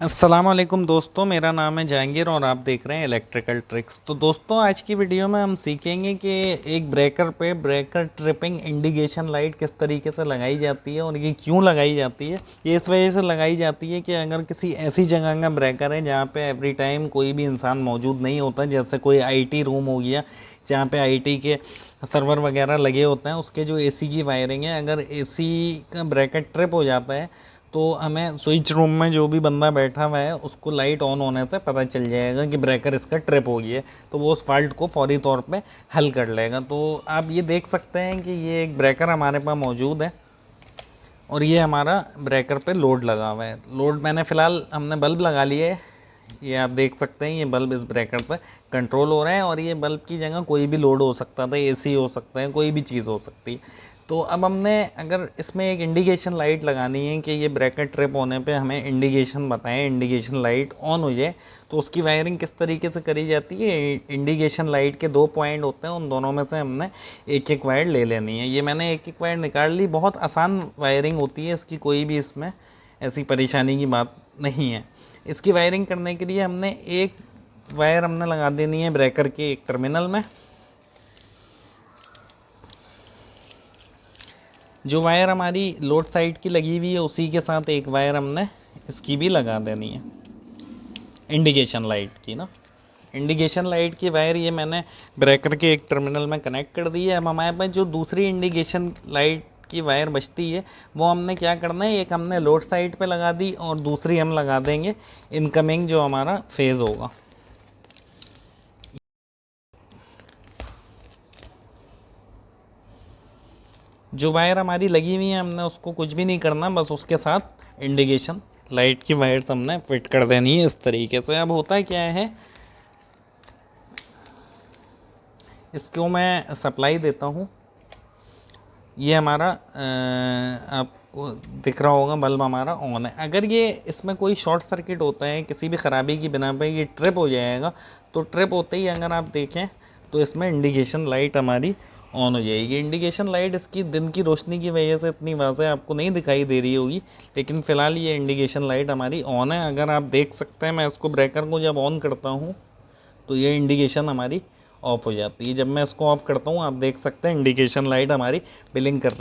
अस्सलाम वालेकुम दोस्तों, मेरा नाम है जहांगीर और आप देख रहे हैं इलेक्ट्रिकल ट्रिक्स। तो दोस्तों, आज की वीडियो में हम सीखेंगे कि एक ब्रेकर पे ब्रेकर ट्रिपिंग इंडिकेशन लाइट किस तरीके से लगाई जाती है और ये क्यों लगाई जाती है। ये इस वजह से लगाई जाती है कि अगर किसी ऐसी जगह का ब्रेकर है जहाँ पे एवरी टाइम कोई भी इंसान मौजूद नहीं होता, जैसे कोई IT रूम हो गया जहाँ पे IT के सर्वर वगैरह लगे होते हैं, उसके जो AC की वायरिंग है, अगर AC का ब्रेकर ट्रिप हो जाता है तो हमें स्विच रूम में जो भी बंदा बैठा हुआ है उसको लाइट ऑन होने से पता चल जाएगा कि ब्रेकर इसका ट्रिप हो गया है, तो वो उस फॉल्ट को फौरी तौर पे हल कर लेगा। तो आप ये देख सकते हैं कि ये एक ब्रेकर हमारे पास मौजूद है और ये हमारा ब्रेकर पे लोड लगा हुआ है। लोड मैंने फ़िलहाल हमने बल्ब लगा लिया है, ये आप देख सकते हैं, ये बल्ब इस ब्रेकर पे कंट्रोल हो रहा है और ये बल्ब की जगह कोई भी लोड हो सकता था, AC हो सकता है, कोई भी चीज़ हो सकती है। तो अब हमने अगर इसमें एक इंडिकेशन लाइट लगानी है कि ये ब्रेकर ट्रिप होने पे हमें इंडिकेशन बताएं, इंडिकेशन लाइट ऑन हो जाए, तो उसकी वायरिंग किस तरीके से करी जाती है। इंडिकेशन लाइट के 2 पॉइंट होते हैं, उन दोनों में से हमने एक एक वायर ले लेनी है। ये मैंने एक एक वायर निकाल ली, बहुत आसान वायरिंग होती है इसकी, कोई भी इसमें ऐसी परेशानी की बात नहीं है। इसकी वायरिंग करने के लिए हमने एक वायर हमने लगा देनी है ब्रेकर के एक टर्मिनल में। जो वायर हमारी लोड साइड की लगी हुई है उसी के साथ एक वायर हमने इसकी भी लगा देनी है, इंडिकेशन लाइट की ना। इंडिकेशन लाइट की वायर ये मैंने ब्रेकर के एक टर्मिनल में कनेक्ट कर दी है। अब हमारे पास जो दूसरी इंडिकेशन लाइट की वायर बचती है वो हमने क्या करना है, एक हमने लोड साइड पे लगा दी और दूसरी हम लगा देंगे इनकमिंग जो हमारा फेज़ होगा। जो वायर हमारी लगी हुई है हमने उसको कुछ भी नहीं करना, बस उसके साथ इंडिकेशन लाइट की वायर हमने फिट कर देनी है इस तरीके से। अब होता है क्या है, इसको मैं सप्लाई देता हूँ। ये हमारा आपको दिख रहा होगा बल्ब हमारा ऑन है। अगर ये इसमें कोई शॉर्ट सर्किट होता है किसी भी ख़राबी की बिना पे ये ट्रिप हो जाएगा, तो ट्रिप होते ही अगर आप देखें तो इसमें इंडिकेशन लाइट हमारी ऑन हो जाएगी। इंडिकेशन लाइट इसकी दिन की रोशनी की वजह से इतनी वाज़ेह आपको नहीं दिखाई दे रही होगी, लेकिन फ़िलहाल ये इंडिकेशन लाइट हमारी ऑन है। अगर आप देख सकते हैं, मैं इसको ब्रेकर को जब ऑन करता हूँ तो ये इंडिकेशन हमारी ऑफ़ हो जाती है। जब मैं इसको ऑफ़ करता हूँ आप देख सकते हैं इंडिकेशन लाइट हमारी ब्लिंक कर रही है।